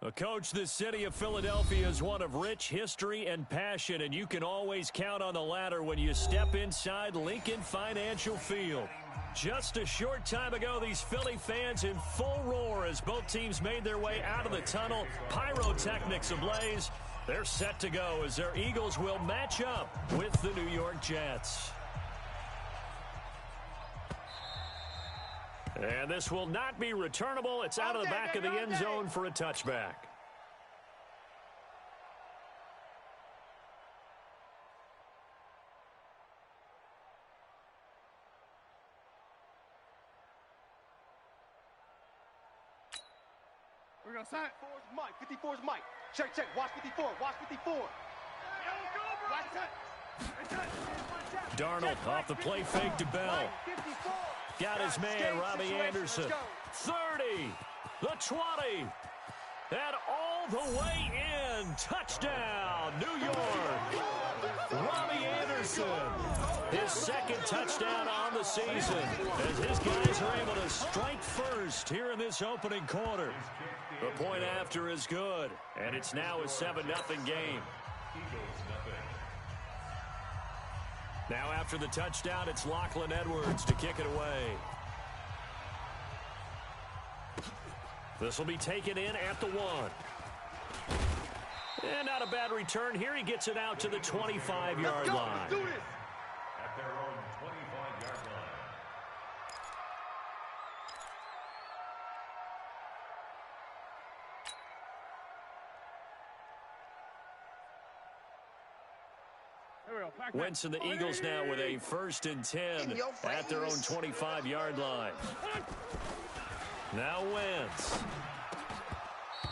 Well, Coach, the city of Philadelphia is one of rich history and passion, and you can always count on the latter when you step inside Lincoln Financial Field. Just a short time ago, these Philly fans in full roar as both teams made their way out of the tunnel. Pyrotechnics ablaze. They're set to go as their Eagles will match up with the New York Jets. And this will not be returnable. It's out of the back of the end zone for a touchback. We're going to sign. 54's Mike. 54's Mike. Check, check. Watch 54. Watch 54. Darnold off the play fake to Bell. Got his man, Robbie Anderson. 30, the 20, and all the way in. Touchdown, New York. Robbie Anderson, his second touchdown on the season, as his guys are able to strike first here in this opening quarter. The point after is good, and it's now a 7-0 game. Now after the touchdown, it's Lachlan Edwards to kick it away. This will be taken in at the 1. And not a bad return here. He gets it out to the 25-yard line. Let's do this. At their own 25-yard line. Wentz and the Eagles now with a 1st and 10 at their own 25-yard line. Now Wentz.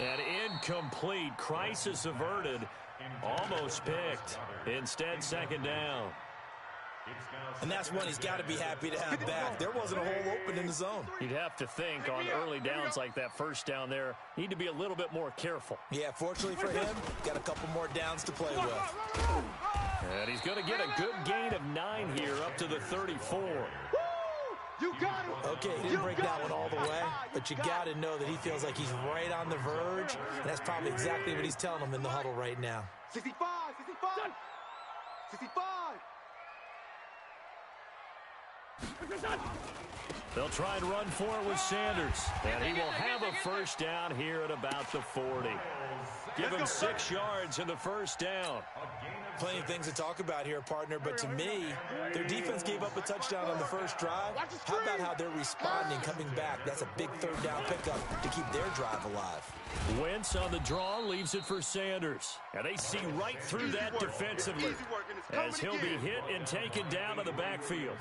And incomplete. Crisis averted. Almost picked. Instead, second down. And that's one he's got to be happy to have back. There wasn't a hole open in the zone. You'd have to think on early downs like that first down there, need to be a little bit more careful. Yeah, fortunately for him, got a couple more downs to play with. And he's going to get a good gain of 9 here up to the 34. You got it. Okay, he didn't break that one all the way, but you got to know that he feels like he's right on the verge, and that's probably exactly what he's telling them in the huddle right now. 65, 65, 65. They'll try and run for it with Sanders. And he will have a first down here at about the 40. Give him 6 yards in the first down. Plenty of things to talk about here, partner, but to me, their defense gave up a touchdown on the first drive. How about how they're responding, coming back? That's a big third down pickup to keep their drive alive. Wentz on the draw, leaves it for Sanders. And they see right through that defensively as he'll be hit and taken down to the backfield.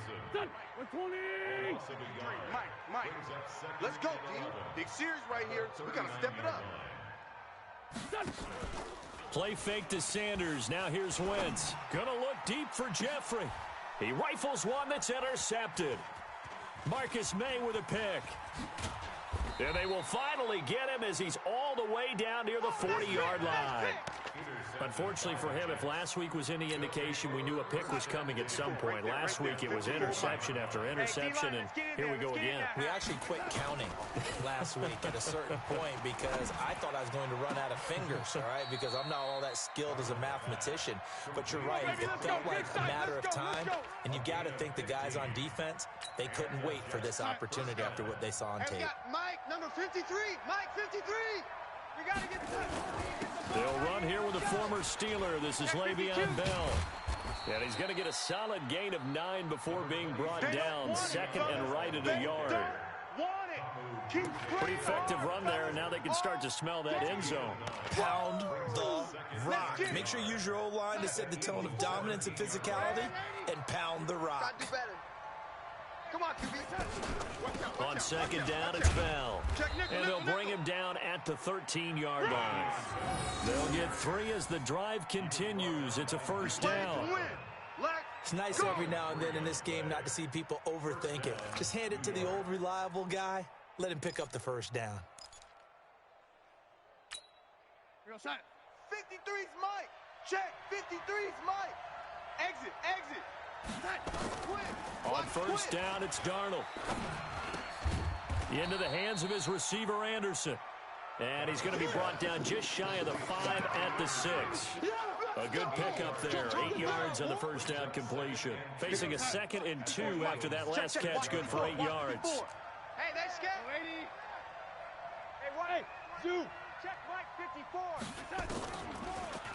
Mike, let's go, team. Big series right here, so we got to step it up. Play fake to Sanders. Now here's Wentz. Gonna look deep for Jeffrey. He rifles one that's intercepted. Marcus May with a pick. And they will finally get him as he's all the way down near the 40-yard line. Unfortunately for him, if last week was any indication, we knew a pick was coming at some point. Last week it was interception after interception, and here we go again. We actually quit counting last week at a certain point because I thought I was going to run out of fingers, all right, because I'm not all that skilled as a mathematician. But you're right, it felt like a matter of time, and you got to think the guys on defense, they couldn't wait for this opportunity after what they saw on tape. Mike, number 53. Mike, 53. We got to get the They'll run here with the former Steeler. This is Le'Veon Bell. And he's going to get a solid gain of 9 before being brought down. Second and right at a yard. Pretty effective run there, and now they can start to smell that end zone. Pound the rock. Make sure you use your O-line to set the tone of dominance and physicality, and pound the rock. Come on, QB. On second down, it's Bell. And they'll bring him down at the 13-yard line. They'll get 3 as the drive continues. It's a first down. It's nice every now and then in this game not to see people overthink it. Just hand it to the old reliable guy. Let him pick up the first down. 53's Mike. Check. 53's Mike. Exit. On first down, it's Darnold. Into the hands of his receiver, Anderson. And he's going to be brought down just shy of the 5 at the 6. A good pickup there. 8 yards on the first down completion. Facing a 2nd and 2 after that last catch, good for 8 yards. Hey, they scared. Hey, Zoo. Check Mike 54.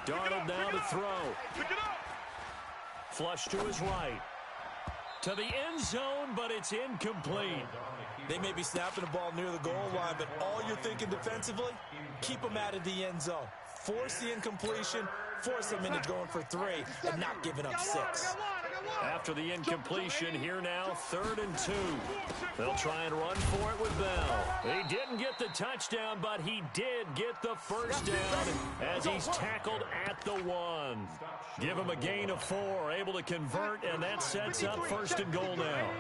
Darnold now to throw. Pick it up. Flush to his right. To the end zone, but it's incomplete. They may be snapping the ball near the goal line, but all you're thinking defensively, keep them out of the end zone. Force the incompletion, force them into going for 3, and not giving up 6. After the incompletion, here now, 3rd and 2. They'll try and run for it with Bell. He didn't get the touchdown, but he did get the first down as he's tackled at the 1. Give him a gain of 4, able to convert, and that sets up 1st and goal now.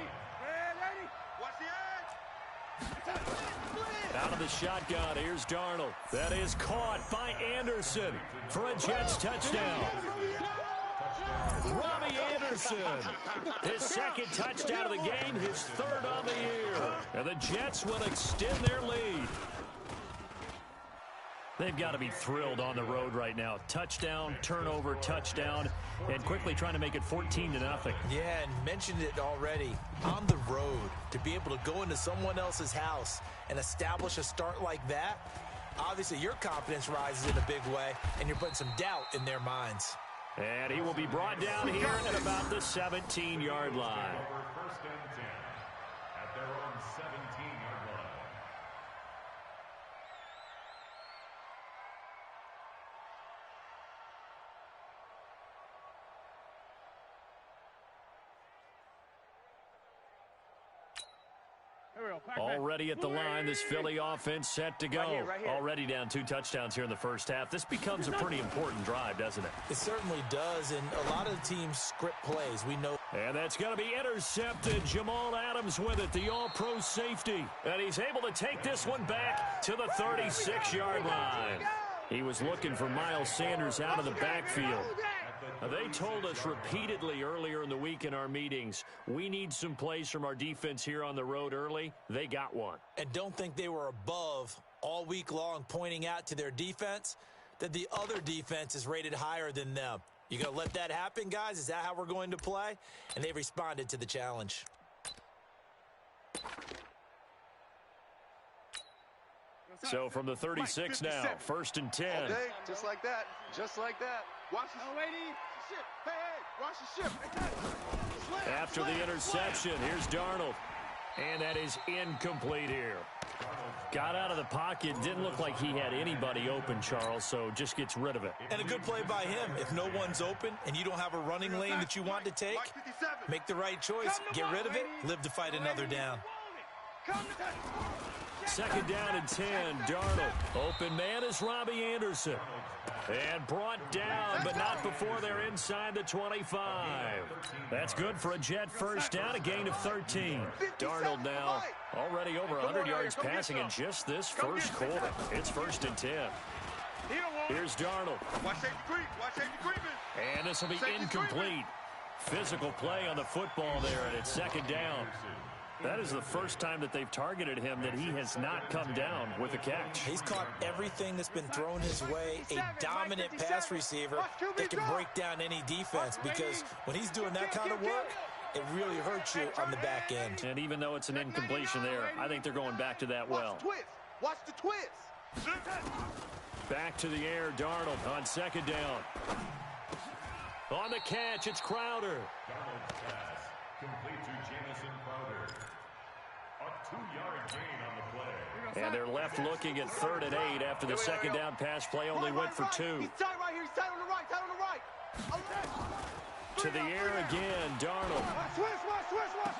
Out of the shotgun, here's Darnold. That is caught by Anderson for a Jets touchdown. Robbie Anderson, his 2nd touchdown of the game, his 3rd on the year. And the Jets will extend their lead. They've got to be thrilled on the road right now. Touchdown, turnover, touchdown, and quickly trying to make it 14-0. Yeah, and mentioned it already. On the road, to be able to go into someone else's house and establish a start like that, obviously your confidence rises in a big way, and you're putting some doubt in their minds. And he will be brought down here at about the 17-yard line. First and 10 at their own 17-yard line. Already at the line, this Philly offense set to go. Right here. Already down 2 touchdowns here in the first half. This becomes a pretty important drive, doesn't it? It certainly does, and a lot of the teams script plays. We know. And that's going to be intercepted. Jamal Adams with it, the all-pro safety. And he's able to take this one back to the 36-yard line. He was looking for Miles Sanders out of the backfield. They told us repeatedly earlier in the week in our meetings, we need some plays from our defense here on the road early. They got one. And don't think they were above all week long pointing out to their defense that the other defense is rated higher than them. You going to let that happen, guys? Is that how we're going to play? And they responded to the challenge. So from the 36 now, 1st and 10. Okay, just like that. Just like that. Watch the ship. Hey, watch the ship. After the interception, here's Darnold. And that is incomplete here. Got out of the pocket. Didn't look like he had anybody open, Charles, so just gets rid of it. And a good play by him. If no one's open and you don't have a running lane that you want to take, make the right choice. Get rid of it. Live to fight another down. 2nd down and 10. Darnold. Open man is Robbie Anderson. And brought down, but not before they're inside the 25. That's good for a Jet first down, a gain of 13. Darnold now already over 100 yards passing in just this first quarter. It's 1st and 10. Here's Darnold. Watch safety creep. Watch safety creeping. And this will be incomplete. Physical play on the football there, and it's 2nd down. That is the first time that they've targeted him that he has not come down with a catch. He's caught everything that's been thrown his way. A dominant pass receiver that can break down any defense, because when he's doing that kind of work, it really hurts you on the back end. And even though it's an incompletion there, I think they're going back to that well. Watch the twist. Back to the air, Darnold on 2nd down. On the catch, it's Crowder. Darnold's pass complete to Jamison Crowder. A 2-yard gain on the play. And they're left looking at 3rd and 8 after the 2nd down pass play only went for 2. He's tight right here. He's tight on the right. Tight on the right. To the air again, Darnold. Watch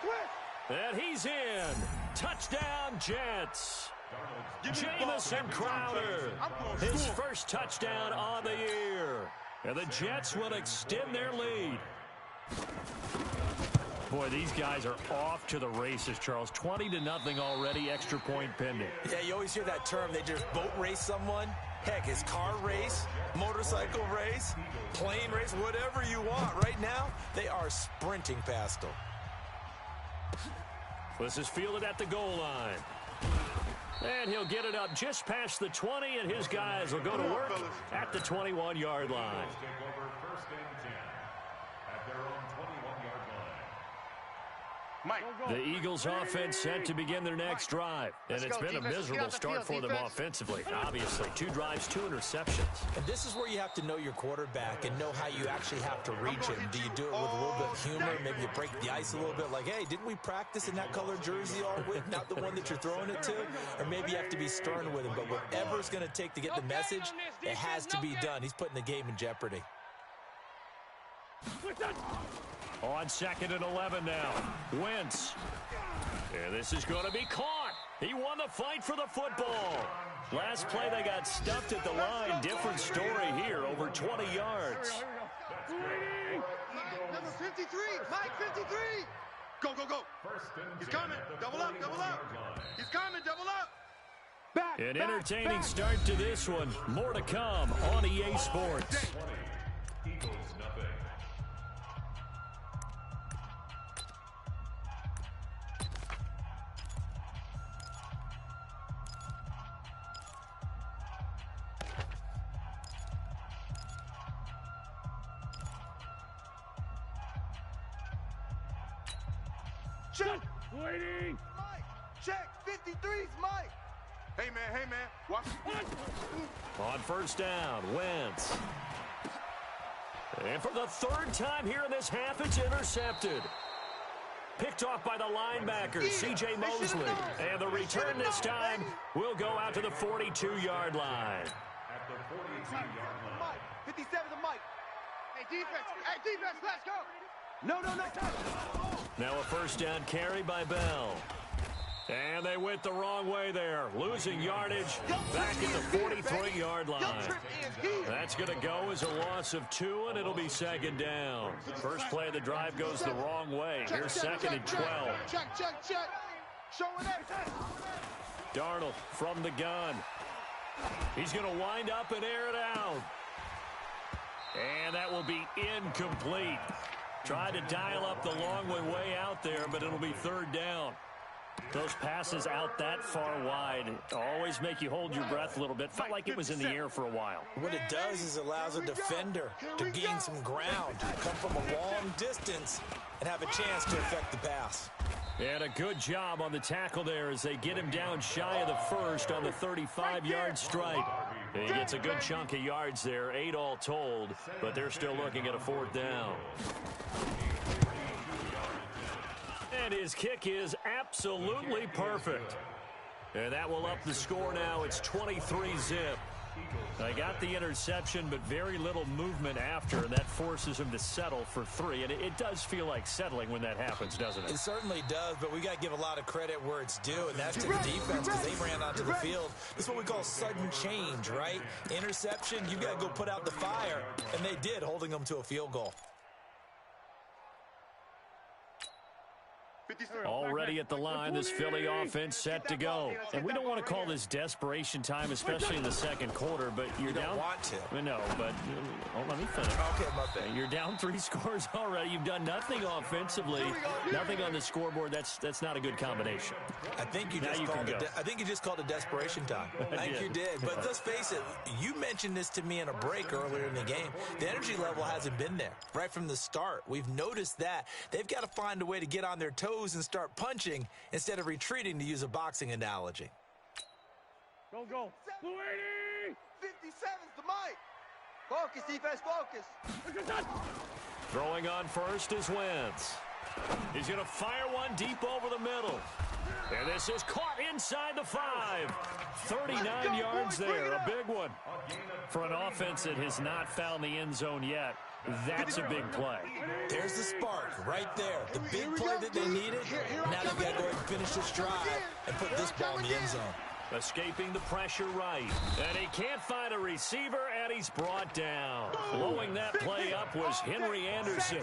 twist. And he's in. Touchdown, Jets. Jamison Crowder. His first touchdown on the year. And the Jets will extend their lead. Boy, these guys are off to the races, Charles. 20-0 already, extra point pending. Yeah, you always hear that term. They just boat race someone. Heck, it's car race, motorcycle race, plane race, whatever you want. Right now, they are sprinting past them. This is fielded at the goal line. And he'll get it up just past the 20, and his guys will go to work at the 21-yard line. Take over 1st and 10 at their own 21-yard line. The Eagles offense set to begin their next drive. And it's been a miserable start for them offensively. Obviously, 2 drives, 2 interceptions. And this is where you have to know your quarterback and know how you actually have to reach him. Do you do it with a little bit of humor? Maybe you break the ice a little bit like, hey, didn't we practice in that colored jersey all week? Not the one that you're throwing it to? Or maybe you have to be stern with him. But whatever it's going to take to get the message, it has to be done. He's putting the game in jeopardy. On 2nd and 11 now. Wentz. And this is going to be caught. He won the fight for the football. Last play, they got stuffed at the line. Different story here, over 20 yards. Number 53, Mike 53. Go, go, go. He's coming. Double up, double up. He's coming, double up. An entertaining start to this one. More to come on EA Sports. 20. Eagles nothing. Check. Waiting. Mike. Check. 53's Mike. Hey, man. Watch. On 1st down, Wentz. And for the 3rd time here in this half, it's intercepted. Picked off by the linebacker, C.J. Mosley. And the return this time will go out to the 42-yard line. At the 42-yard line. Mike. 57's a Mike. Hey, defense, let's go. No. Now a 1st down carry by Bell. And they went the wrong way there. Losing yardage back at the 43-yard line. That's going to go as a loss of 2, and it'll be 2nd down. First play of the drive goes the wrong way. Here's 2nd and 12. Check. Show it up. Darnold from the gun. He's going to wind up and air it out. And that will be incomplete. Tried to dial up the long way out there, but it'll be 3rd down. Those passes out that far wide always make you hold your breath a little bit. Felt like it was in the air for a while. What it does is allows a defender to gain some ground, come from a long distance, and have a chance to affect the pass. And a good job on the tackle there as they get him down shy of the 1st on the 35-yard strike. He gets a good chunk of yards there, 8 all told, but they're still looking at a 4th down. And his kick is absolutely perfect. And that will up the score now. It's 23-zip. They got the interception, but very little movement after, and that forces him to settle for 3. And it does feel like settling when that happens, doesn't it? It certainly does, but we got to give a lot of credit where it's due, and that's to the defense because they ran onto the field. This is what we call sudden change, right? Interception, you got to go put out the fire, and they did, holding them to a field goal. Already at the line, this Philly offense set to go. And we don't want to call this desperation time, especially in the 2nd quarter, but you're down. You don't want to. No, but let me finish. Okay, my bad. You're down 3 scores already. You've done nothing offensively, nothing on the scoreboard. That's not a good combination. I think you just called it desperation time. I think you did. But let's face it, you mentioned this to me in a break earlier in the game. The energy level hasn't been there right from the start. We've noticed that. They've got to find a way to get on their toes and start punching instead of retreating, to use a boxing analogy. Go. 57's the Mike. Focus, defense, focus. Throwing on 1st is Wentz. He's going to fire one deep over the middle. And this is caught inside the 5. 39 yards there, a big one. For an offense that has not found the end zone yet, that's a big play. There's the spark right there. The big play that they needed. Now they've got to go ahead and finish this drive and put this ball in the end zone. Escaping the pressure right. And he can't find a receiver, and he's brought down. Blowing that play up was Henry Anderson.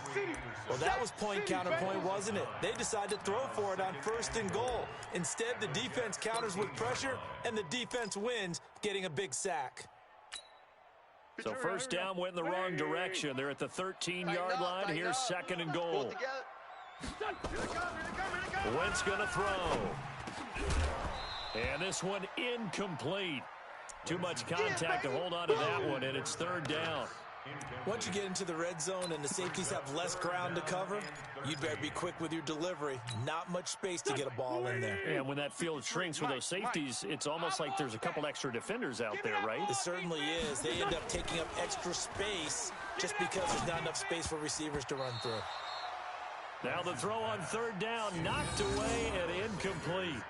Well, that was point counterpoint, wasn't it? They decided to throw for it on 1st and goal. Instead, the defense counters with pressure, and the defense wins, getting a big sack. So 1st down went in the wrong direction. They're at the 13-yard line. Here's 2nd and goal. Wentz going to throw. And this one incomplete. Too much contact to hold on to that one, and it's third down. Once you get into the red zone and the safeties have less ground to cover, you'd better be quick with your delivery. Not much space to get a ball in there. And when that field shrinks with those safeties, it's almost like there's a couple extra defenders out there, right? It certainly is. They end up taking up extra space just because there's not enough space for receivers to run through. Now the throw on third down, knocked away and incomplete.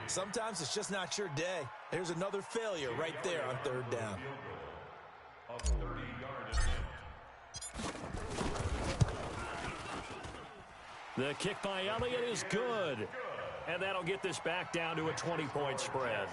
Sometimes it's just not your day. There's another failure right there on third down. The kick by Elliott is good. And that'll get this back down to a 20-point spread.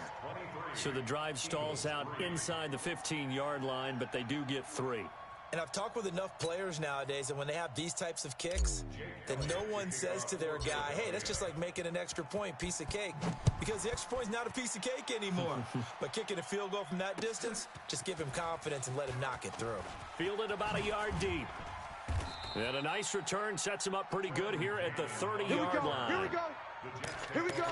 So the drive stalls out inside the 15-yard line, but they do get 3. And I've talked with enough players nowadays that when they have these types of kicks, that no one says to their guy, hey, that's just like making an extra point, piece of cake. Because the extra point's not a piece of cake anymore. But kicking a field goal from that distance, just give him confidence and let him knock it through. Fielded about a yard deep. And a nice return sets him up pretty good here at the 30-yard line. Here we go. Here we go.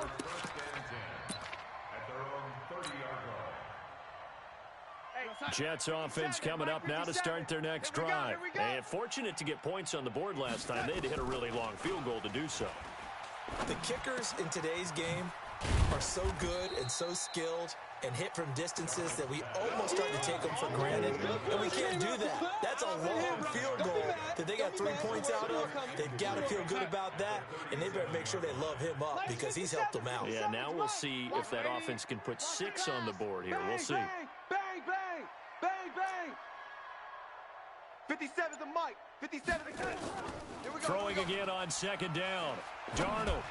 Jets offense coming up now to start their next drive. And fortunate to get points on the board last time. They had to hit a really long field goal to do so. The kickers in today's game are so good and so skilled and hit from distances that we almost start to take them for granted. And we can't do that. That's a long field goal that they got 3 points out of. They've got to feel good about that, and they better make sure they love him up because he's helped them out. Yeah, now we'll see if that offense can put 6 on the board here. We'll see. Bang, bang, bang, bang. 57 to Mike. 57 to King. Throwing again on second down. Darnold.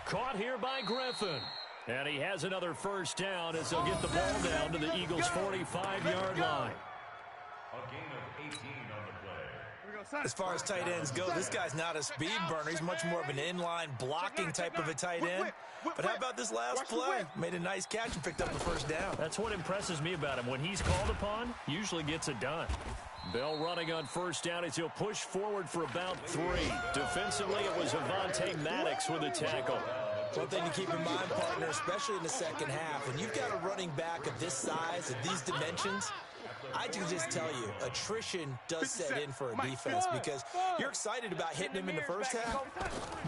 Caught here by Griffin. And he has another first down as they'll get the ball down to the Eagles' 45-yard line. A gain of 18 on the play. As far as tight ends go, this guy's not a speed burner. He's much more of an inline blocking type of a tight end. But how about this last play? Made a nice catch and picked up the first down. That's what impresses me about him. When he's called upon, usually gets it done. Bell running on first down as he'll push forward for about 3. Defensively, it was Avonte Maddox with a tackle. One thing to keep in mind, partner, especially in the second half, when you've got a running back of this size, of these dimensions, I can just tell you, attrition does set in for a defense because you're excited about hitting him in the first half.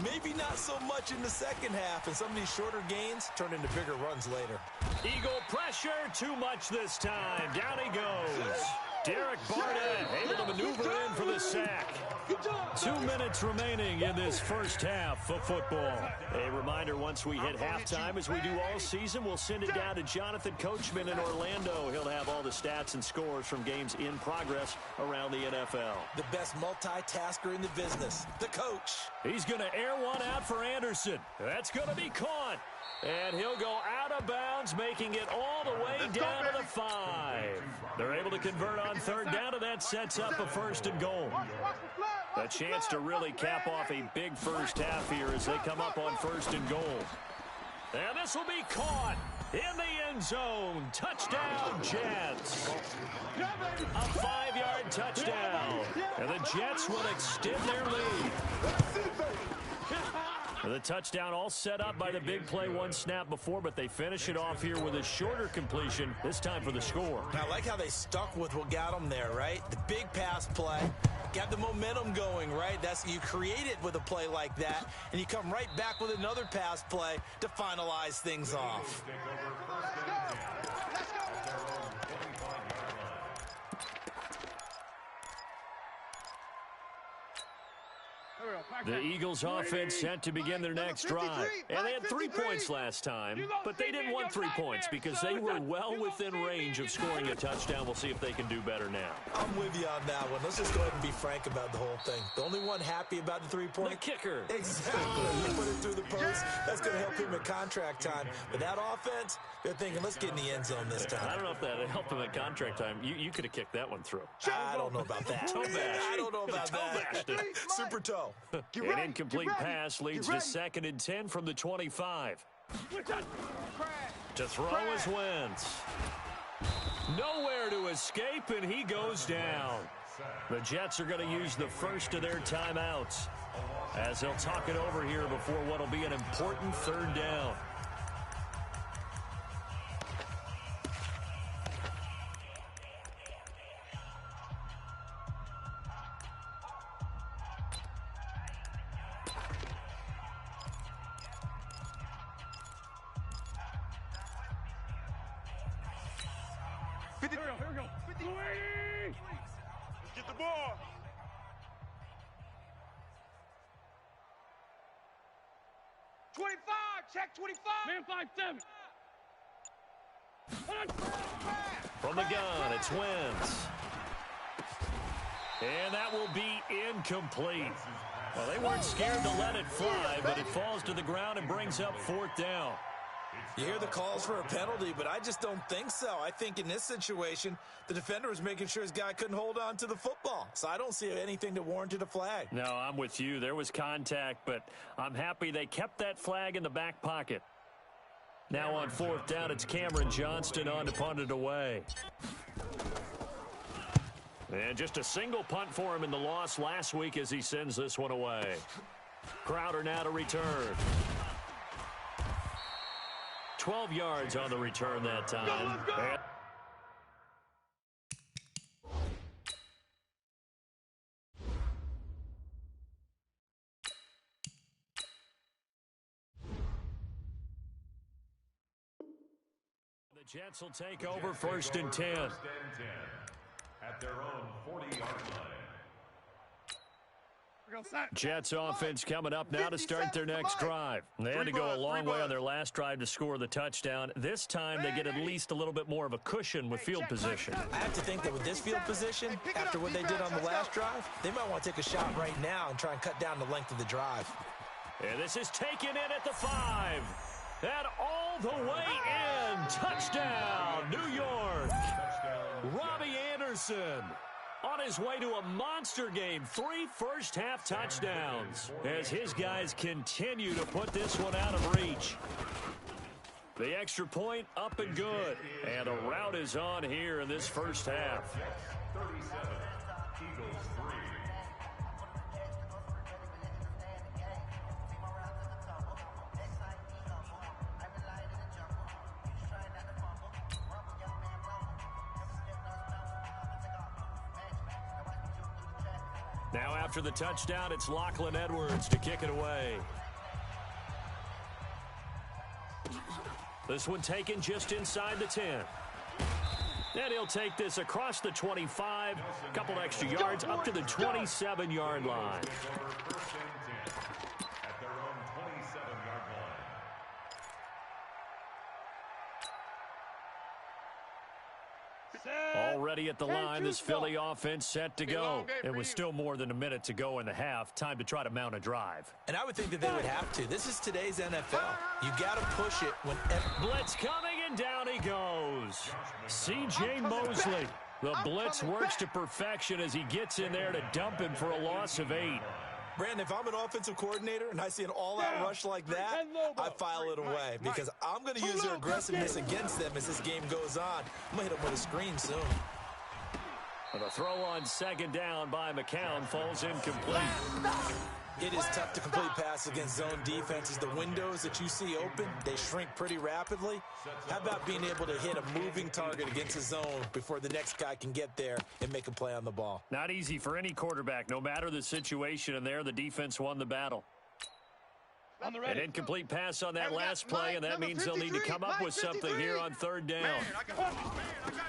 Maybe not so much in the second half, and some of these shorter gains turn into bigger runs later. Eagle pressure, too much this time. Down he goes. Derek Barnett able to maneuver in for the sack. 2 minutes remaining in this first half of football. A reminder, once we hit halftime, as we do all season, we'll send it down to Jonathan Coachman in Orlando. He'll have all the stats and scores from games in progress around the NFL. The best multitasker in the business, the coach. He's going to air one out for Anderson. That's going to be caught. And he'll go out of bounds, making it all the way down to the 5. They're able to convert on third down, and that sets up a first and goal. A chance to really cap off a big first half here as they come up on first and goal. And this will be caught in the end zone. Touchdown, Jets. A 5-yard touchdown. And the Jets will extend their lead. The touchdown all set up by the big play one snap before, but they finish it off here with a shorter completion, this time for the score. I like how they stuck with what got them there, right? The big pass play, got the momentum going, right? You create it with a play like that, and you come right back with another pass play to finalize things off. The Eagles offense set to begin their next drive. And they had 3 points last time, but they didn't want 3 points because they were well within range of scoring a touchdown. We'll see if they can do better now. I'm with you on that one. Let's just go ahead and be frank about the whole thing. The only one happy about the 3-point? The kicker. Exactly. You put it through the post. That's going to help him at contract time. But that offense, they're thinking, let's get in the end zone this time. I don't know if that helped him at contract time. You could have kicked that one through. I don't know about that. I don't know about that. Super toe. An incomplete pass leads to 2nd and 10 from the 25. To throw is Wentz. Nowhere to escape, and he goes down. The Jets are going to use the first of their timeouts as they'll talk it over here before what will be an important third down. 50. Here we go. 50. Let's get the ball. 25. Check 25. Man 5-7. From the gun, it's Wentz. And that will be incomplete. Well, they weren't scared to let it fly, but it falls to the ground and brings up 4th down. You hear the calls for a penalty, but I just don't think so. I think in this situation, the defender was making sure his guy couldn't hold on to the football. So I don't see anything that warranted a flag. No, I'm with you. There was contact, but I'm happy they kept that flag in the back pocket. Now on 4th down, it's Cameron Johnston on to punt it away. And just a single punt for him in the loss last week as he sends this one away. Crowder now to return. 12 yards on the return that time. The Jets will take over 1st and 10. At their own 40-yard line. Jets offense coming up now to start their next drive. They had to go a long way on their last drive to score the touchdown. This time they get at least a little bit more of a cushion with field position. I have to think that with this field position, after what they did on the last drive, they might want to take a shot right now and try and cut down the length of the drive. And this is taken in at the 5. And all the way in. Touchdown, New York. Robbie Anderson on his way to a monster game. 3 first-half touchdowns as his guys continue to put this one out of reach. The extra point up and good. And a rout is on here in this first half. 37, Eagles 3. Now after the touchdown, it's Lachlan Edwards to kick it away. This one taken just inside the 10. And he'll take this across the 25, a couple extra yards up to the 27-yard line. At their own 27-yard line. Already at the line, this Philly offense set to go. It was still more than a minute to go in the half. Time to try to mount a drive. And I would think that they would have to. This is today's NFL. You got to push it whenever. Blitz coming, and down he goes. C.J. Mosley. The blitz works to perfection as he gets in there to dump him for a loss of 8. Brandon, if I'm an offensive coordinator and I see an all-out rush like that, I file it away because I'm going to use their aggressiveness against them as this game goes on. I'm going to hit them with a screen soon. And the throw on 2nd down by McCown falls incomplete. It is tough to complete pass against zone defenses. The windows that you see open, they shrink pretty rapidly. How about being able to hit a moving target against a zone before the next guy can get there and make a play on the ball? Not easy for any quarterback, no matter the situation, and there the defense won the battle. An incomplete pass on that last play, and that means they'll need to come up with something here on 3rd down.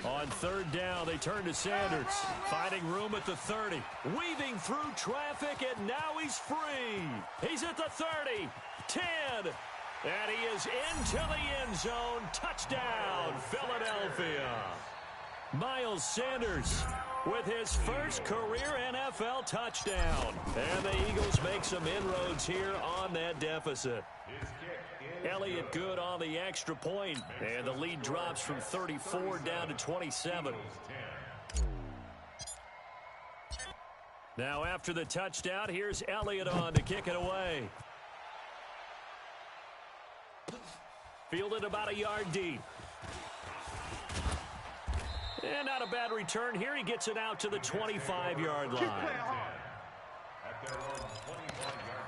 On 3rd down, they turn to Sanders, finding room at the 30, weaving through traffic, and now he's free. He's at the 30, 10, and he is into the end zone. Touchdown, Philadelphia. Miles Sanders with his first career NFL touchdown. And the Eagles make some inroads here on that deficit. Elliott good on the extra point, and the lead drops from 34 down to 27. Now after the touchdown, here's Elliott on to kick it away. Fielded about a yard deep. And not a bad return here. He gets it out to the 25-yard line. At their own 25-yard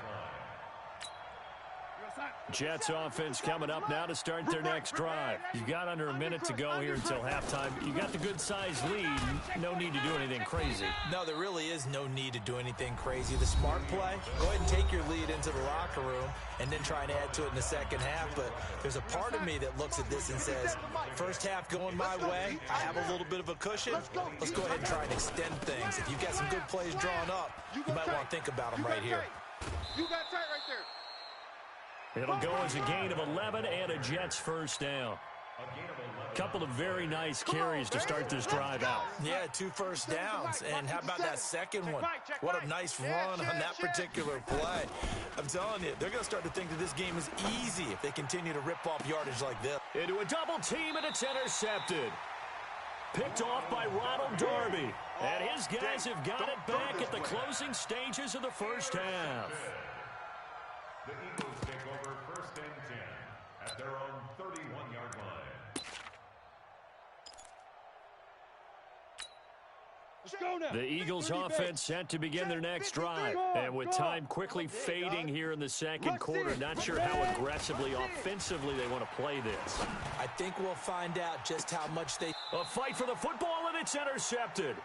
line. Jets offense coming up now to start their next drive. You've got under a minute to go here until halftime. You got the good-sized lead. No need to do anything crazy. No, there really is no need to do anything crazy. The smart play, go ahead and take your lead into the locker room and then try and add to it in the second half. But there's a part of me that looks at this and says, first half going my way, I have a little bit of a cushion. Let's go ahead and try and extend things. If you've got some good plays drawn up, you might want to think about them right here. You got tight right there. It'll go as a gain of 11 and a Jets first down. Couple of very nice carries to start this drive out. Yeah, 2 first downs. And how about that second one? What a nice run on that particular play. I'm telling you, they're going to start to think that this game is easy if they continue to rip off yardage like this. Into a double team, and it's intercepted. Picked off by Ronald Darby. And his guys have got it back at the closing stages of the first half. The Eagles take over first and 10 at their own 31-yard line. The Eagles offense set to begin their next drive. And with time quickly fading here in the second quarter, not sure how aggressively, offensively they want to play this. I think we'll find out just how much they... A fight for the football, and it's intercepted.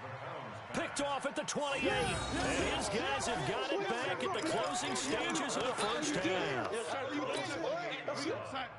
Picked off at the 28. And his guys have got it back at the closing stages of the first half.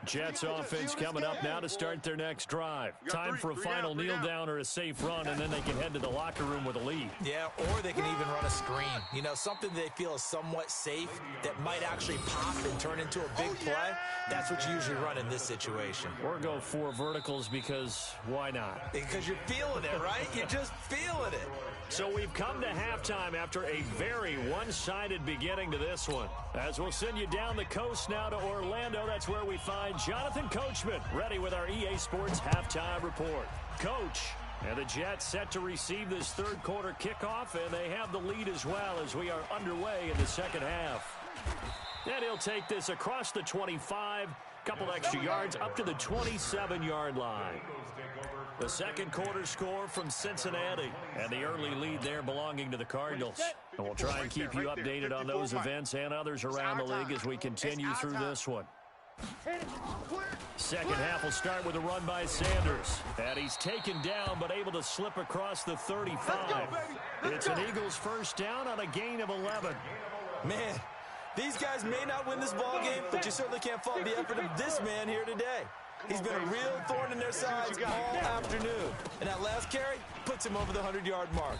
Jets offense coming up now to start their next drive. Time for a final kneel down or a safe run, and then they can head to the locker room with a lead. Yeah, or they can even run a screen. You know, something they feel is somewhat safe that might actually pop and turn into a big play. That's what you usually run in this situation. Or go 4 verticals because why not? Because you're feeling it, right? You're just feeling it. So we've come to halftime after a very one-sided beginning to this one. As we'll send you down the coast now to Orlando, that's where we find Jonathan Coachman ready with our EA Sports Halftime Report. Coach, and the Jets set to receive this third quarter kickoff, and they have the lead as well as we are underway in the second half. And he'll take this across the 25, couple extra yards up to the 27-yard line. The second quarter score from Cincinnati, and the early lead there belonging to the Cardinals. And we'll try and keep you updated on those events and others around the league as we continue through this one. Second half will start with a run by Sanders. And he's taken down but able to slip across the 35. It's an Eagles first down on a gain of 11. Man, these guys may not win this ball game, but you certainly can't fault the effort of this man here today. He's been a real thorn in their sides all afternoon. And that last carry puts him over the 100-yard mark.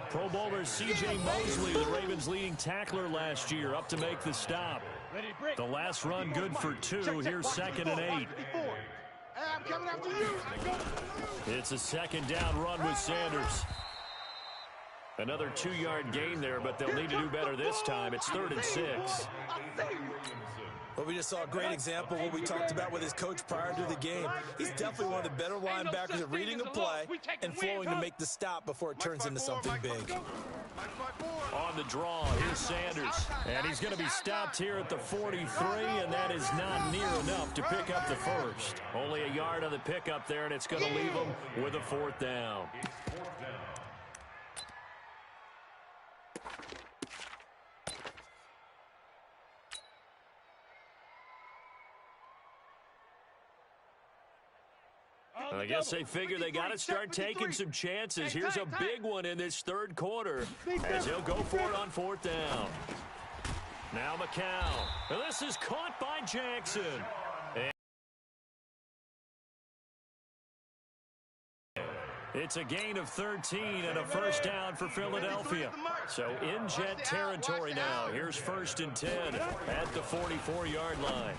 Pro Bowler C.J. Mosley, the Ravens' leading tackler last year, up to make the stop. The last run good for 2. Here's 2nd and 8. Hey, I'm coming after you. It's a second down run with Sanders. Another 2-yard gain there, but they'll need to do better this time. It's 3rd and 6. Well, we just saw a great example of what we talked about with his coach prior to the game. He's definitely one of the better linebackers at reading a play and flowing to make the stop before it turns into something big. On the draw, here's Sanders. And he's going to be stopped here at the 43, and that is not near enough to pick up the first. Only a yard on the pickup there, and it's going to leave him with a 4th down. I guess they figure they got to start taking some chances. Here's a big one in this third quarter as he'll go for it on 4th down. Now McCown. And this is caught by Jackson. It's a gain of 13 and a first down for Philadelphia. So in Jet territory now. Here's 1st and 10 at the 44-yard line.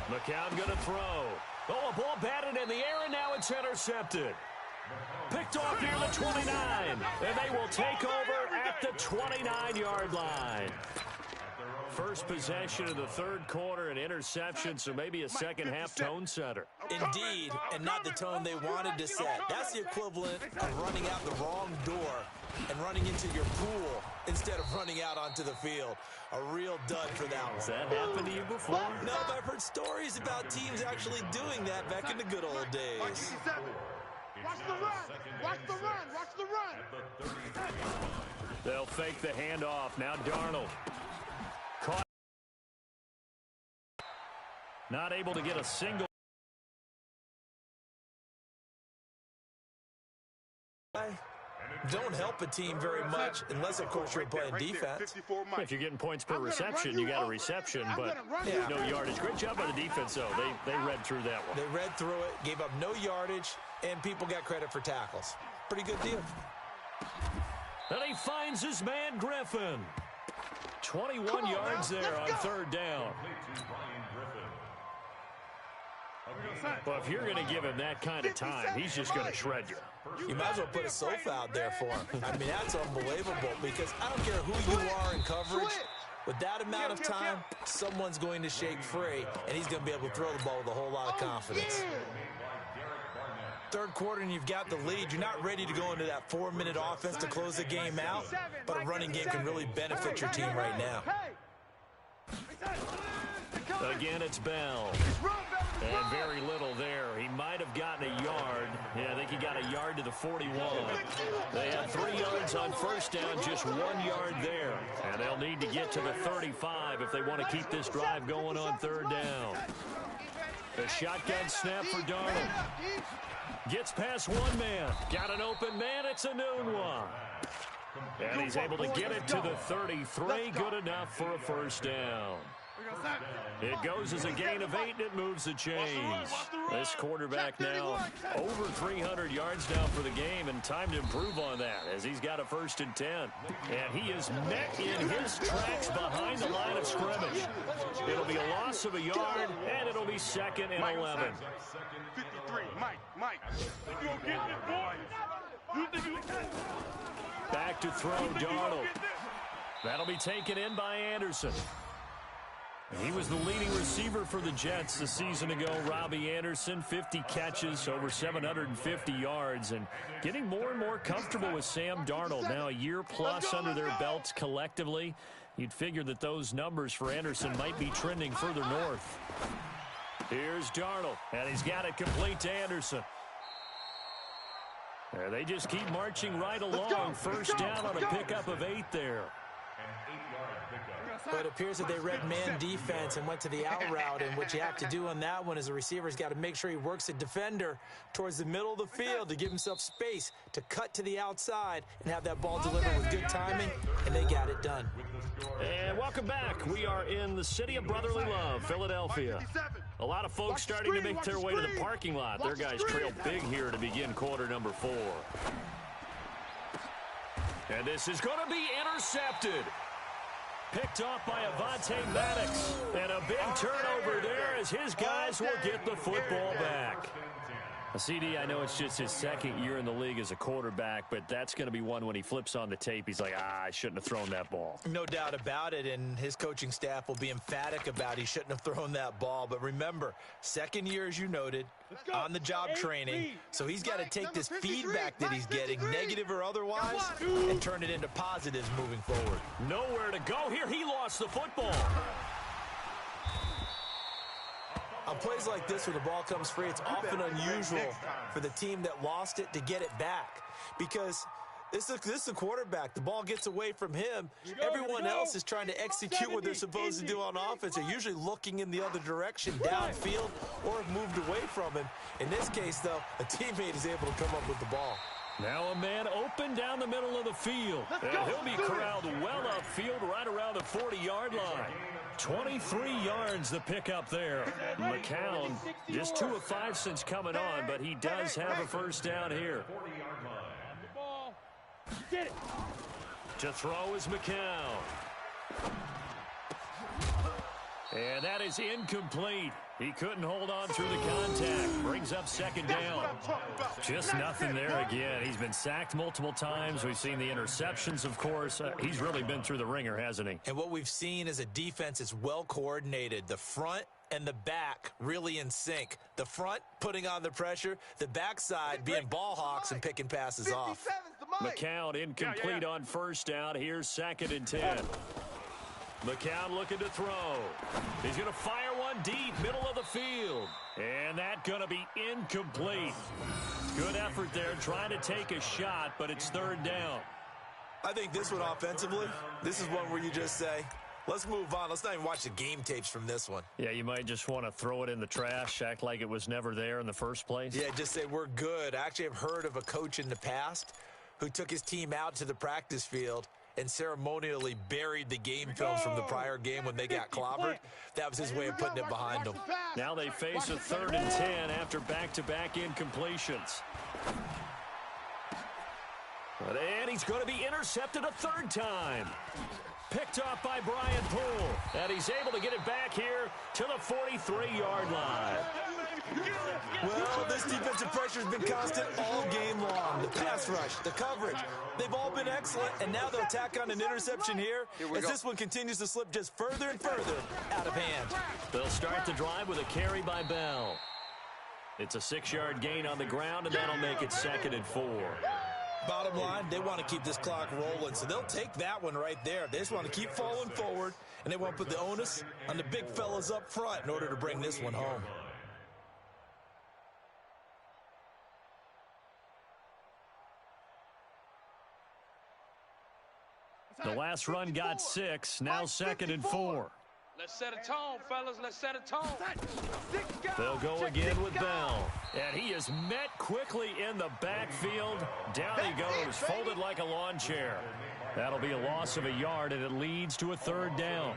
McCown going to throw. Oh, a ball batted in the air, and now it's intercepted. Picked off near the 29, and they will take over at the 29-yard line. First possession of the third quarter, an interception, so maybe a second-half tone setter. Indeed, and not the tone they wanted to set. That's the equivalent of running out the wrong door and running into your pool instead of running out onto the field. A real dud for that one. Has that happened to you before? No, but I've heard stories about teams actually doing that back in the good old days. Watch the run. Watch the run. Watch the run. They'll fake the handoff. Now Darnold. Not able to get a single. Don't help a team very much unless, of course, you're playing defense. If you're getting points per reception, you got a reception, but no yardage. Great job by the defense, though. They read through that one. They read through it, gave up no yardage, and people got credit for tackles. Pretty good deal. And he finds his man, Griffin. 21 yards there on third down. Well, if you're going to give him that kind of time, he's just going to shred you. You might as well put a sofa out there for him. I mean, that's unbelievable because I don't care who you are in coverage. With that amount of time, someone's going to shake free, and he's going to be able to throw the ball with a whole lot of confidence. Third quarter, and you've got the lead. You're not ready to go into that 4-minute offense to close the game out, but a running game can really benefit your team right now. Again, it's Bell. And very little there. He might have gotten a yard. Yeah, I think he got a yard to the 41. They had 3 yards on first down, just 1 yard there. And they'll need to get to the 35 if they want to keep this drive going on third down. The shotgun snap for Darnold. Gets past one man. Got an open man. It's a noon one. And he's able to get it to the 33. Good enough for a first down. It goes as a gain of 8, and it moves the chains. This quarterback now over 300 yards now for the game, and time to improve on that as he's got a 1st and 10. And he is met in his tracks behind the line of scrimmage. It'll be a loss of a yard, and it'll be 2nd and 11. 53, Mike. You gonna get this, boy? You think you can? Back to throw, Darnold. That'll be taken in by Anderson. He was the leading receiver for the Jets a season ago. Robbie Anderson, 50 catches, over 750 yards, and getting more and more comfortable with Sam Darnold. Now a year plus under their belts collectively. You'd figure that those numbers for Anderson might be trending further north. Here's Darnold, and he's got it complete to Anderson. They just keep marching right along. First down on a pickup of 8 there. But it appears that they read man defense and went to the out route, and what you have to do on that one is the receiver's got to make sure he works a defender towards the middle of the field to give himself space to cut to the outside and have that ball delivered with good timing, and they got it done. And welcome back. We are in the city of brotherly love, Philadelphia. A lot of folks starting to make their way to the parking lot. Their guys trail big here to begin quarter number 4. And this is going to be intercepted. Picked off by Avonte Maddox. And a big turnover there as his guys will get the football back. CD, I know it's just his 2nd year in the league as a quarterback, but that's going to be one when he flips on the tape. He's like, I shouldn't have thrown that ball. No doubt about it, and his coaching staff will be emphatic about he shouldn't have thrown that ball. But remember, 2nd year, as you noted, on-the-job training. So he's got to take this feedback that he's getting, negative or otherwise, and turn it into positives moving forward. Nowhere to go here. He lost the football. On plays like this where the ball comes free, it's often unusual for the team that lost it to get it back because this is a quarterback. The ball gets away from him. Everyone else is trying to execute what they're supposed to do on offense. They're usually looking in the other direction, downfield, or have moved away from him. In this case, though, a teammate is able to come up with the ball. Now a man open down the middle of the field. He'll be corralled well upfield right around the 40-yard line. 23 yards the pickup there. McCown just 2 of 5 since coming on, but he does have a first down here. To throw is McCown. And that is incomplete. He couldn't hold on through the contact. Brings up 2nd down. Just nothing there again. He's been sacked multiple times. We've seen the interceptions, of course. He's really been through the ringer, hasn't he? And what we've seen is a defense that's well coordinated. The front and the back really in sync. The front putting on the pressure. The backside being ball hawks and picking passes off. McCown incomplete on first down. Here's 2nd and 10. McCown looking to throw. He's going to fire one deep, middle of the field. And that's going to be incomplete. Good effort there, trying to take a shot, but it's 3rd down. I think this one offensively, this is one where you just say, Let's move on. Let's not even watch the game tapes from this one. Yeah, you might just want to throw it in the trash, act like it was never there in the first place. Yeah, just say we're good. I actually have heard of a coach in the past who took his team out to the practice field and ceremonially buried the game films from the prior game when they got clobbered. That was his way of putting it behind them. Now they face a 3rd and 10 after back-to-back incompletions. And he's going to be intercepted a 3rd time. Picked off by Brian Poole. And he's able to get it back here to the 43-yard line. Well, this defensive pressure has been constant all game long. The pass rush, the coverage, they've all been excellent. And now they'll tack on an interception here as this one continues to slip just further and further out of hand. They'll start the drive with a carry by Bell. It's a 6-yard gain on the ground, and that'll make it 2nd and 4. Bottom line, they want to keep this clock rolling, so they'll take that one right there. They just want to keep falling forward, and they want to put the onus on the big fellas up front in order to bring this one home. The last run got 6, now 2nd and 4. Let's set a tone, fellas. Let's set a tone. They'll go again with Bell. And he is met quickly in the backfield. Down he goes, folded like a lawn chair. That'll be a loss of a yard, and it leads to a 3rd down.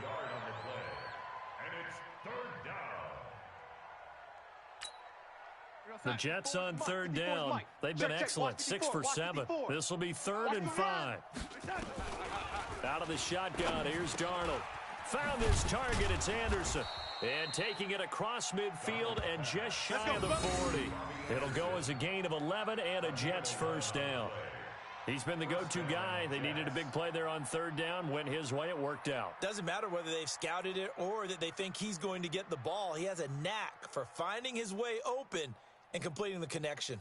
The Jets on 3rd down. They've been excellent, 6 for 7. This will be 3rd and 5. Out of the shotgun, here's Darnold. Found his target, it's Anderson. And taking it across midfield and just shy of the 40. It'll go as a gain of 11 and a Jets 1st down. He's been the go-to guy. They needed a big play there on 3rd down. Went his way, it worked out. Doesn't matter whether they've scouted it or that they think he's going to get the ball. He has a knack for finding his way open and completing the connection.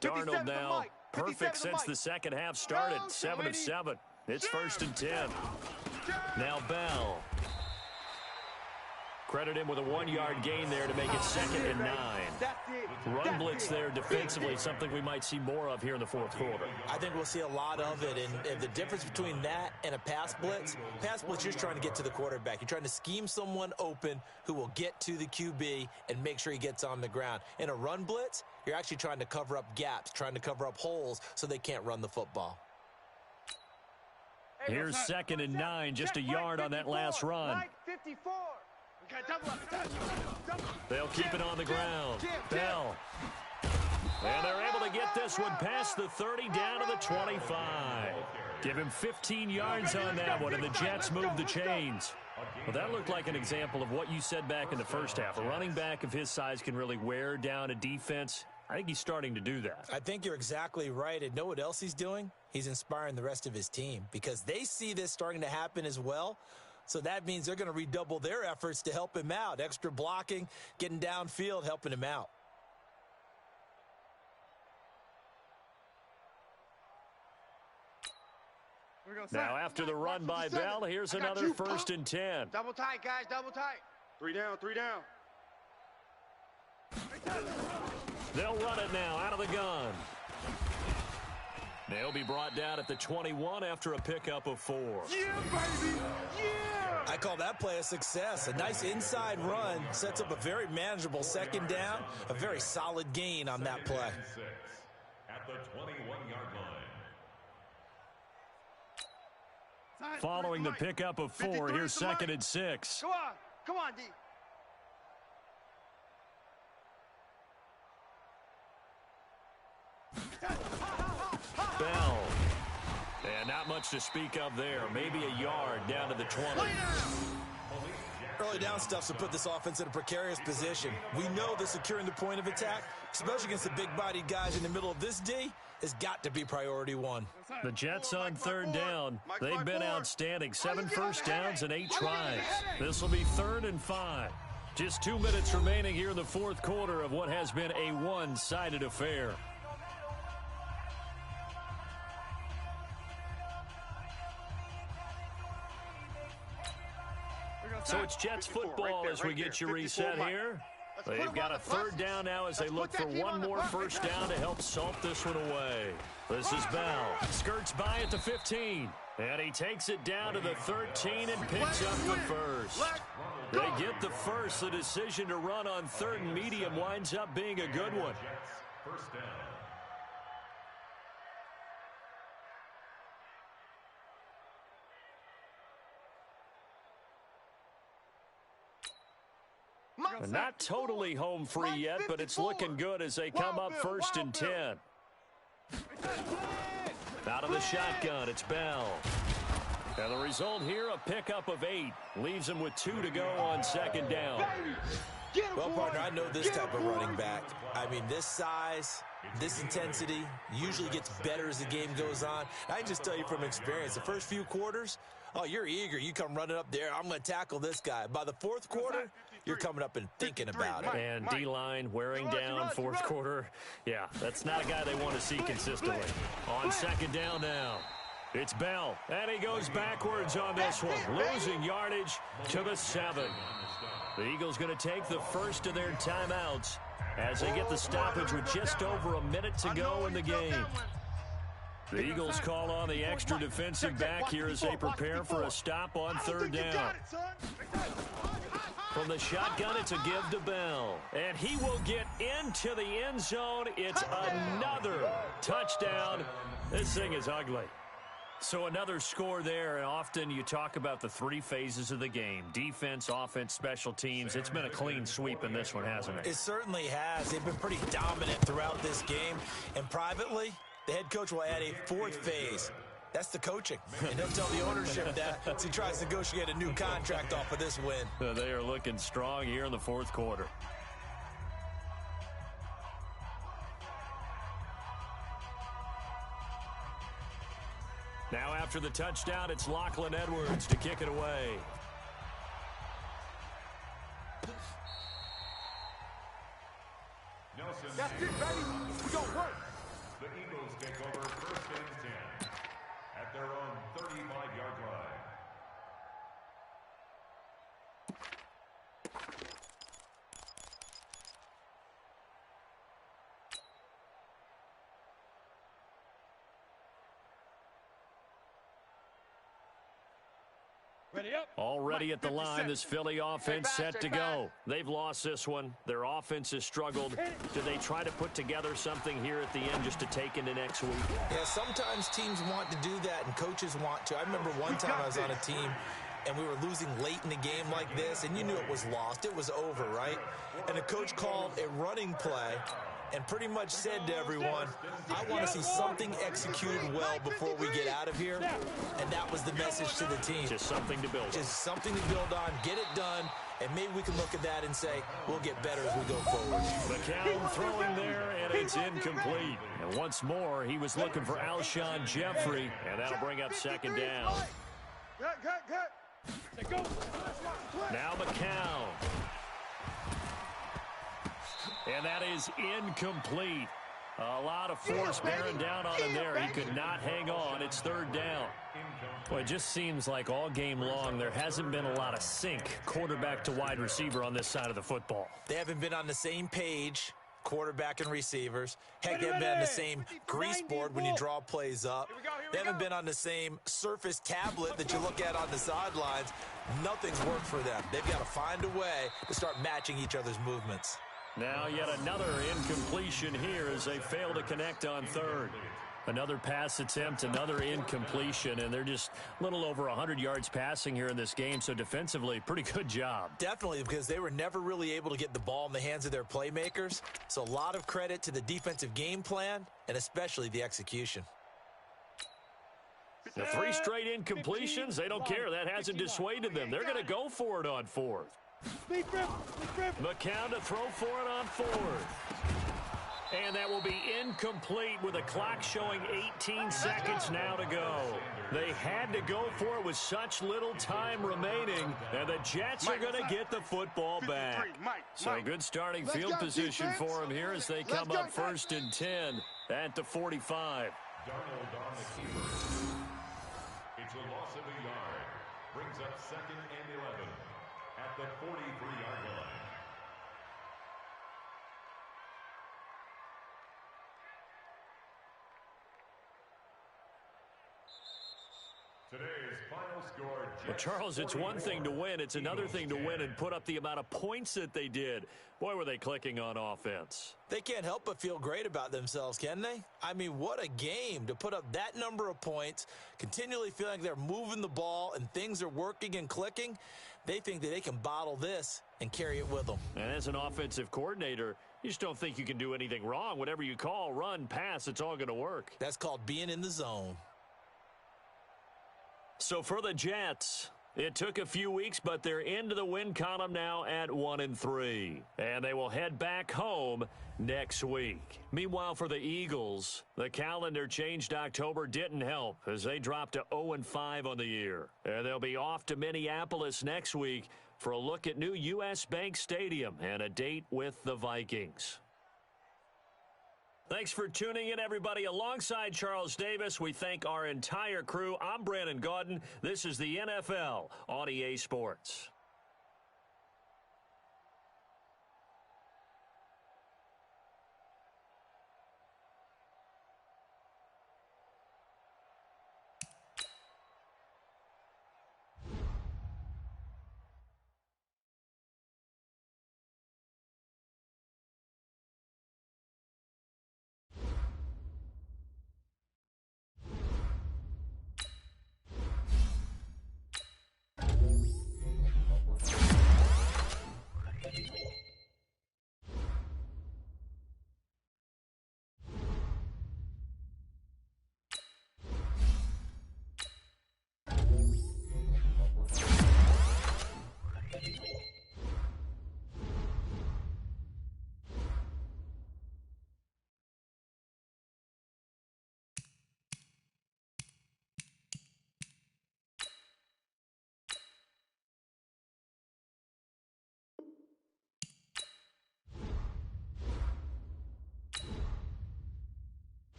Darnold now, perfect since the second half started. 7 of 7. It's 1st and 10. Now Bell. Credit him with a 1-yard gain there to make it 2nd and 9. Run blitz there defensively, something we might see more of here in the 4th quarter. I think we'll see a lot of it, and the difference between that and a pass blitz you're just trying to get to the quarterback. You're trying to scheme someone open who will get to the QB and make sure he gets on the ground. In a run blitz, you're actually trying to cover up gaps, trying to cover up holes so they can't run the football. Here's 2nd and 9, just a yard on that last run. They'll keep it on the ground. Bell. And they're able to get this one past the 30 down to the 25. Give him 15 yards on that one, and the Jets move the chains. Well, that looked like an example of what you said back in the first half. A running back of his size can really wear down a defense. I think he's starting to do that. I think you're exactly right. And know what else he's doing? He's inspiring the rest of his team because they see this starting to happen as well. So that means they're going to redouble their efforts to help him out. Extra blocking, getting downfield, helping him out. Now after the run by Bell, here's another 1st and 10. Double tight, guys, double tight. 3 down, 3 down. They'll run it now out of the gun. They'll be brought down at the 21 after a pickup of 4. Yeah, baby! Yeah! I call that play a success. A nice inside run sets up a very manageable 2nd down, a very solid gain on that play. At the 21-yard line. Following the pickup of 4, here's 2nd and 6. Come on, D. Bell. And not much to speak of there. Maybe a yard down to the 20. Early down stuff to put this offense in a precarious position. We know that securing the point of attack, especially against the big-bodied guys in the middle of this D, has got to be priority 1. The Jets on 3rd down. They've been outstanding. 7 first downs and 8 tries. This will be 3rd and 5. Just 2 minutes remaining here in the 4th quarter of what has been a one-sided affair. So it's Jets football as we get you reset here. They've got a 3rd down now as they look for one more first down to help salt this one away. This is Bell. Skirts by at the 15. And he takes it down to the 13 and picks up the first. They get the first. The decision to run on 3rd and medium winds up being a good one. First down. Not totally home free yet, but it's looking good as they come up 1st and 10. Out of the shotgun, it's Bell. And the result here, a pickup of 8. Leaves him with 2 to go on 2nd down. Well, partner, I know this type of running back. I mean, this size, this intensity usually gets better as the game goes on. I can just tell you from experience, the first few quarters, oh, you're eager. You come running up there. I'm going to tackle this guy. By the 4th quarter, you're coming up and thinking about it. And D-line wearing down 4th quarter. Yeah, that's not a guy they want to see consistently. On 2nd down now. It's Bell, and he goes backwards on this one, losing yardage to the 7. The Eagles going to take the first of their timeouts as they get the stoppage with just over a minute to go in the game. The Eagles call on the extra defensive back here as they prepare for a stop on 3rd down. From the shotgun, it's a give to Bell. And he will get into the end zone. It's another touchdown. This thing is ugly. So another score there, and often you talk about the 3 phases of the game. Defense, offense, special teams. It's been a clean sweep in this one, hasn't it? It certainly has. They've been pretty dominant throughout this game. And privately, the head coach will add a 4th phase. That's the coaching. And he'll tell the ownership that as he tries to negotiate a new contract off of this win. They are looking strong here in the 4th quarter. Now after the touchdown, it's Lachlan Edwards to kick it away. Nelson. That's it, baby. We gonna work. The Eagles take over 1st and 10 at their own 35-yard line. Already at the line, this Philly offense set to go. They've lost this one. Their offense has struggled. Do they try to put together something here at the end just to take into next week? Yeah, sometimes teams want to do that and coaches want to. I remember one time I was on a team and we were losing late in a game like this, and you knew it was lost. It was over, right? And the coach called a running play and pretty much said to everyone, I want to see something executed well before we get out of here. And that was the message to the team. Just something to build on. Just something to build on, get it done, and maybe we can look at that and say, we'll get better as we go forward. McCown throwing there, and it's incomplete. And once more, he was looking for Alshon Jeffrey, and that'll bring up 2nd down. Now McCown. And that is incomplete. A lot of force bearing down on him there. He could not hang on. It's 3rd down. Well, it just seems like all game long there hasn't been a lot of sync quarterback to wide receiver on this side of the football. They haven't been on the same page, quarterback and receivers. Heck, they haven't been on the same grease board when you draw plays up. They haven't been on the same surface tablet that you look at on the sidelines. Nothing's worked for them. They've got to find a way to start matching each other's movements. Now yet another incompletion here as they fail to connect on 3rd. Another pass attempt, another incompletion, and they're just a little over 100 yards passing here in this game, so defensively, pretty good job. Definitely, because they were never really able to get the ball in the hands of their playmakers, so a lot of credit to the defensive game plan and especially the execution. The 3 straight incompletions, they don't care. That hasn't dissuaded them. They're going to go for it on 4th. McCown to throw for it on 4th. And that will be incomplete with the clock showing 18 seconds now to go. They had to go for it with such little time remaining, and the Jets are going to get the football back. So good starting field position for them here as they come up 1st and 10 at the 45. Darnold on the keeper. It's a loss of a yard. Brings up 2nd and 11 at the 43-yard line. Today's final score, Well, Charles, it's one thing to win. It's another thing to win and put up the amount of points that they did. Boy, were they clicking on offense. They can't help but feel great about themselves, can they? I mean, what a game to put up that number of points, continually feeling like they're moving the ball and things are working and clicking. They think that they can bottle this and carry it with them. And as an offensive coordinator, you just don't think you can do anything wrong. Whatever you call, run, pass, it's all going to work. That's called being in the zone. So for the Jets, it took a few weeks, but they're into the win column now at 1-3. And they will head back home next week. Meanwhile, for the Eagles, the calendar changed October didn't help as they dropped to 0-5 on the year. And they'll be off to Minneapolis next week for a look at new U.S. Bank Stadium and a date with the Vikings. Thanks for tuning in, everybody. Alongside Charles Davis, we thank our entire crew. I'm Brandon Gaudin. This is the NFL on EA Sports.